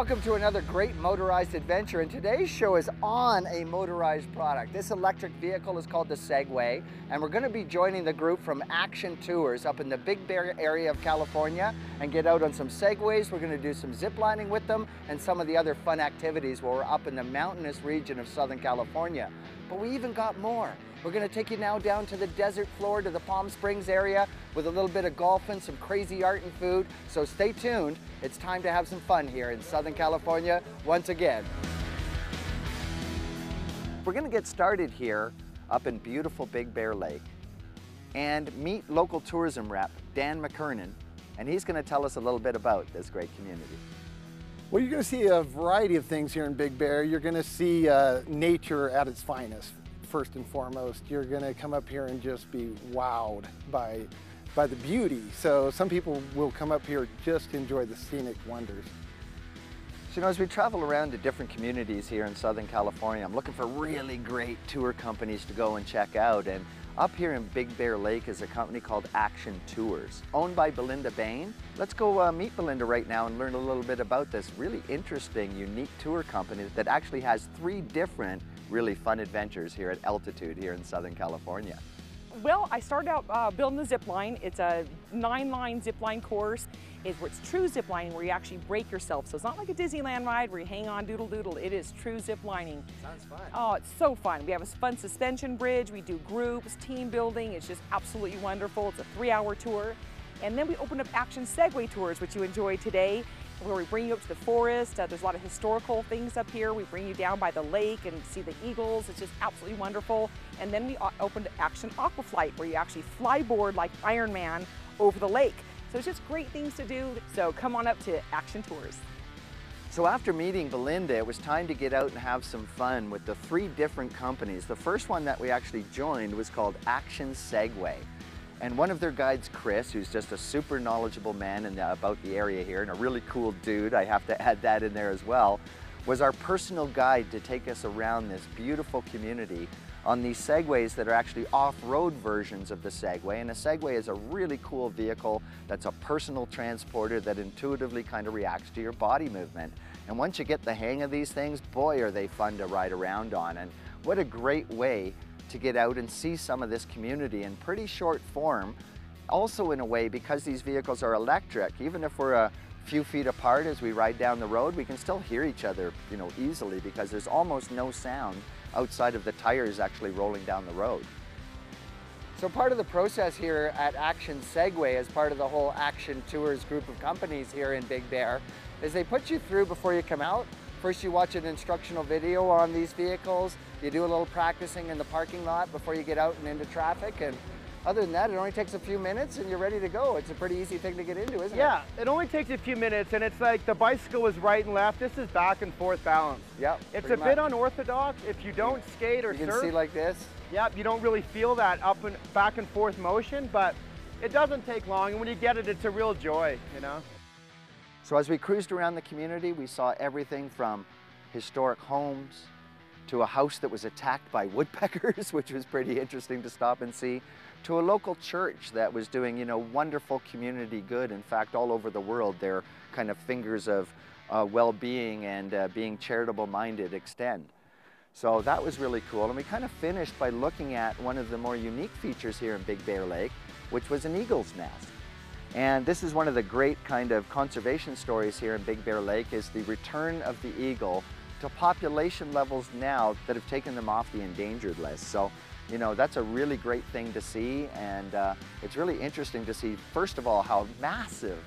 Welcome to another great motorized adventure, and today's show is on a motorized product. This electric vehicle is called the Segway, and we're going to be joining the group from Action Tours up in the Big Bear area of California and get out on some Segways. We're going to do some zip lining with them and some of the other fun activities while we're up in the mountainous region of Southern California. But we even got more. We're going to take you now down to the desert floor, to the Palm Springs area with a little bit of golfing, some crazy art and food. So stay tuned. It's time to have some fun here in Southern California once again. We're going to get started here up in beautiful Big Bear Lake and meet local tourism rep Dan McKernan, and he's going to tell us a little bit about this great community. Well, you're going to see a variety of things here in Big Bear. You're going to see nature at its finest. First and foremost, you're going to come up here and just be wowed by the beauty. So some people will come up here just to enjoy the scenic wonders. So, you know, as we travel around to different communities here in Southern California, I'm looking for really great tour companies to go and check out. And up here in Big Bear Lake is a company called Action Tours, owned by Belinda Bain. Let's go meet Belinda right now and learn a little bit about this really interesting, unique tour company that actually has 3 different really fun adventures here at altitude here in Southern California. Well, I started out building the zip line. It's a 9-line zip line course. It's true zip lining where you actually break yourself. So it's not like a Disneyland ride where you hang on doodle doodle. It is true zip lining. Sounds fun. Oh, it's so fun. We have a fun suspension bridge. We do groups, team building. It's just absolutely wonderful. It's a 3-hour tour. And then we opened up Action Segway tours, which you enjoyed today, where we bring you up to the forest. There's a lot of historical things up here. We bring you down by the lake and see the eagles. It's just absolutely wonderful. And then we opened Action Aqua Flight, where you actually flyboard like Iron Man over the lake. So it's just great things to do. So come on up to Action Tours. So after meeting Belinda, it was time to get out and have some fun with the 3 different companies. The first one that we actually joined was called Action Segway. And one of their guides, Chris, who's just a super knowledgeable man about the area here and a really cool dude, I have to add that in there as well, was our personal guide to take us around this beautiful community on these Segways that are actually off-road versions of the Segway. And a Segway is a really cool vehicle that's a personal transporter that intuitively kind of reacts to your body movement. And once you get the hang of these things, boy, are they fun to ride around on. And what a great way to get out and see some of this community in pretty short form. Also in a way, because these vehicles are electric, even if we're a few feet apart as we ride down the road, we can still hear each other, you know, easily, because there's almost no sound outside of the tires actually rolling down the road. So part of the process here at Action Segway, as part of the whole Action Tours group of companies here in Big Bear, is they put you through before you come out. First you watch an instructional video on these vehicles, you do a little practicing in the parking lot before you get out and into traffic, and other than that, it only takes a few minutes and you're ready to go. It's a pretty easy thing to get into, isn't it? Yeah, it only takes a few minutes, and it's like the bicycle is right and left. This is back and forth balance. Yep. It's a bit unorthodox if you don't skate or surf. You surf. can see like this. Yep, you don't really feel that up and back and forth motion, but it doesn't take long, and when you get it, it's a real joy, you know? So as we cruised around the community, we saw everything from historic homes to a house that was attacked by woodpeckers, which was pretty interesting to stop and see, to a local church that was doing, you know, wonderful community good. In fact, all over the world, their kind of fingers of well-being and being charitable minded extend. So that was really cool. And we kind of finished by looking at one of the more unique features here in Big Bear Lake, which was an eagle's nest. And this is one of the great kind of conservation stories here in Big Bear Lake, is the return of the eagle to population levels now that have taken them off the endangered list. So, you know, that's a really great thing to see, and it's really interesting to see, first of all, how massive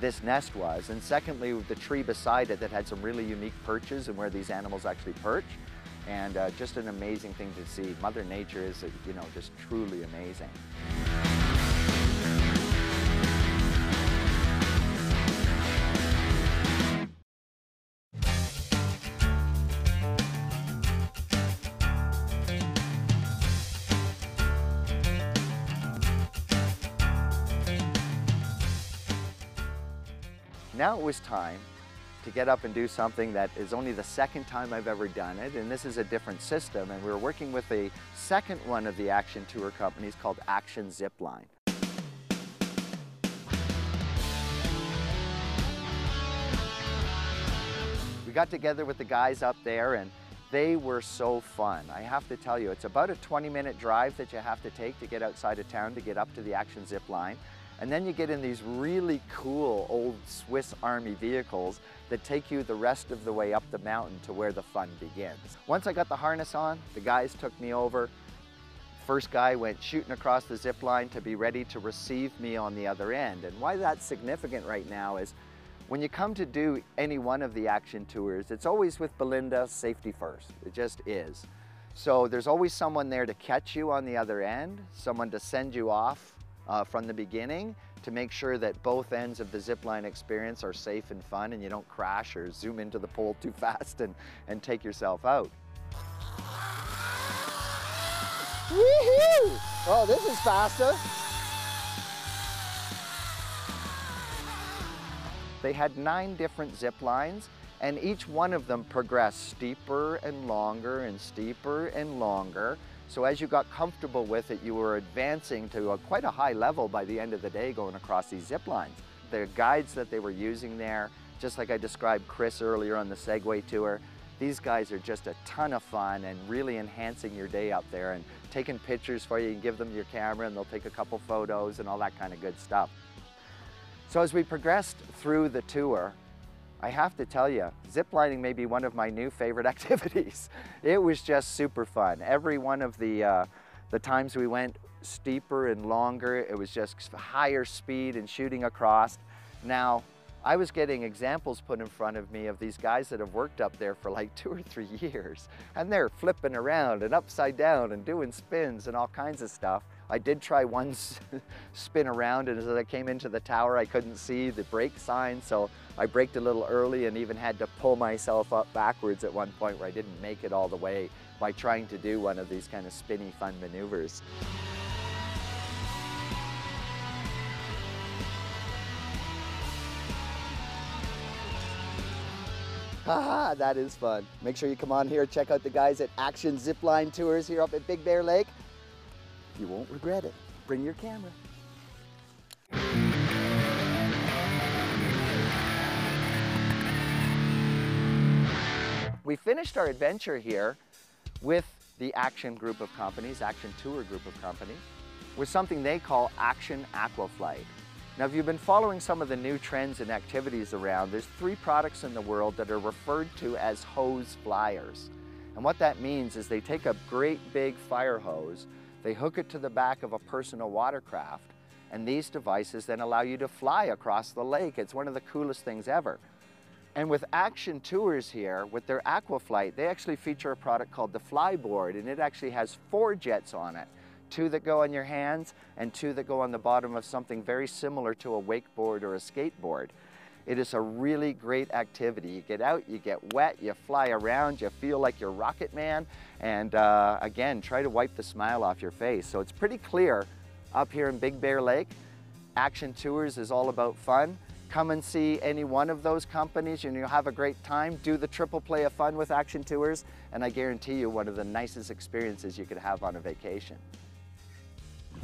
this nest was, and secondly, the tree beside it that had some really unique perches and where these animals actually perch, and just an amazing thing to see. Mother Nature is, you know, just truly amazing. Now it was time to get up and do something that is only the 2nd time I've ever done it, and this is a different system, and we're working with a second one of the Action Tour companies called Action Zipline. got together with the guys up there and they were so fun. I have to tell you, it's about a 20-minute drive that you have to take to get outside of town to get up to the Action zip line. And then you get in these really cool old Swiss Army vehicles that take you the rest of the way up the mountain to where the fun begins. Once I got the harness on, the guys took me over. First guy went shooting across the zip line to be ready to receive me on the other end. And why that's significant right now is when you come to do any one of the Action tours, it's always with Belinda, safety first. It just is. So there's always someone there to catch you on the other end, someone to send you off from the beginning to make sure that both ends of the zipline experience are safe and fun and you don't crash or zoom into the pole too fast and take yourself out. Woohoo! Oh, this is faster. They had 9 different zip lines and each one of them progressed steeper and longer and steeper and longer. So as you got comfortable with it, you were advancing to quite a high level by the end of the day going across these zip lines. The guides that they were using there, just like I described Chris earlier on the Segway tour, these guys are just a ton of fun and really enhancing your day up there and taking pictures for you. You can give them your camera and they'll take a couple photos and all that kind of good stuff. So as we progressed through the tour, I have to tell you, ziplining may be one of my new favorite activities. It was just super fun. Every one of the times we went steeper and longer, it was just higher speed and shooting across. Now, I was getting examples put in front of me of these guys that have worked up there for like 2 or 3 years, and they're flipping around and upside down and doing spins and all kinds of stuff. I did try one spin around, and as I came into the tower, I couldn't see the brake sign, so I braked a little early and even had to pull myself up backwards at one point where I didn't make it all the way by trying to do one of these kind of spinny fun maneuvers. Haha, that is fun. Make sure you come on here, check out the guys at Action Zipline Tours here up at Big Bear Lake. You won't regret it. Bring your camera. We finished our adventure here with the Action group of companies, Action Tour group of companies, with something they call Action Aqua Flight. Now, if you've been following some of the new trends and activities around, there's 3 products in the world that are referred to as hose flyers. And what that means is they take a great big fire hose, they hook it to the back of a personal watercraft, and these devices then allow you to fly across the lake. It's one of the coolest things ever. And with Action Tours here, with their Aqua Flight, they actually feature a product called the Flyboard, and it actually has 4 jets on it. 2 that go on your hands and 2 that go on the bottom of something very similar to a wakeboard or a skateboard. It is a really great activity. You get out, you get wet, you fly around, you feel like you're Rocket Man, and again, try to wipe the smile off your face. So it's pretty clear up here in Big Bear Lake, Action Tours is all about fun. Come and see any one of those companies and you'll have a great time. Do the triple play of fun with Action Tours, and I guarantee you one of the nicest experiences you could have on a vacation.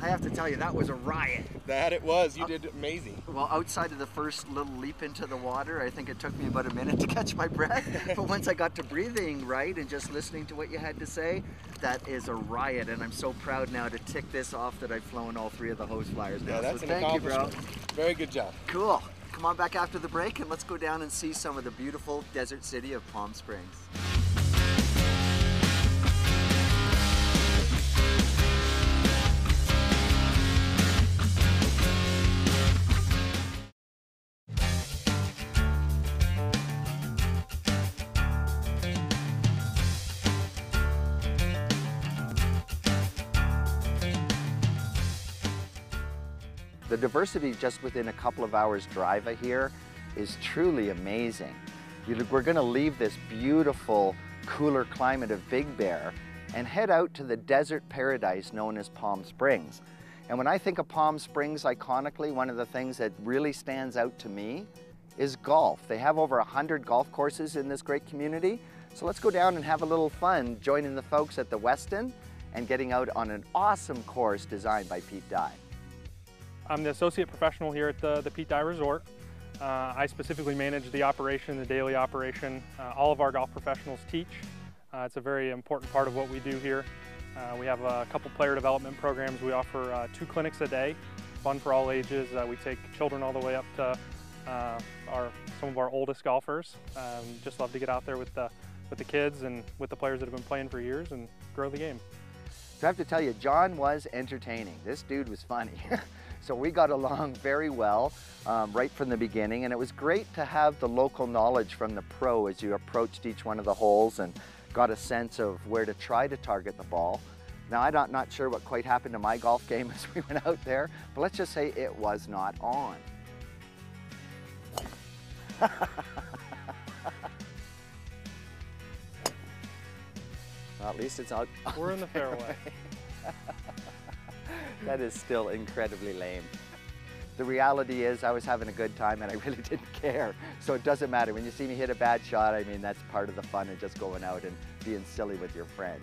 I have to tell you, that was a riot. That it was. You did amazing. Well, outside of the first little leap into the water, I think it took me about a minute to catch my breath. But once I got to breathing right and just listening to what you had to say, that is a riot. And I'm so proud now to tick this off that I've flown all 3 of the hose flyers now. Yeah, that's so an accomplishment. Thank you, bro. Very good job. Cool. Come on back after the break and let's go down and see some of the beautiful desert city of Palm Springs. The diversity just within a couple of hours drive of here is truly amazing. We're going to leave this beautiful, cooler climate of Big Bear and head out to the desert paradise known as Palm Springs. And when I think of Palm Springs iconically, one of the things that really stands out to me is golf. They have over 100 golf courses in this great community. So let's go down and have a little fun joining the folks at the Westin and getting out on an awesome course designed by Pete Dye. I'm the associate professional here at the Pete Dye Resort. I specifically manage the operation, the daily operation. All of our golf professionals teach. It's a very important part of what we do here. We have a couple player development programs. We offer 2 clinics a day, fun for all ages. We take children all the way up to some of our oldest golfers. Just love to get out there with the kids and with the players that have been playing for years and grow the game. So I have to tell you, John was entertaining. This dude was funny. So we got along very well right from the beginning, and it was great to have the local knowledge from the pro as you approached each one of the holes and got a sense of where to try to target the ball. Now, I'm not sure what quite happened to my golf game as we went out there, but let's just say it was not on. Well, at least it's out. We're in the fairway. That is still incredibly lame. The reality is I was having a good time and I really didn't care. So it doesn't matter. When you see me hit a bad shot, I mean, that's part of the fun of just going out and being silly with your friends.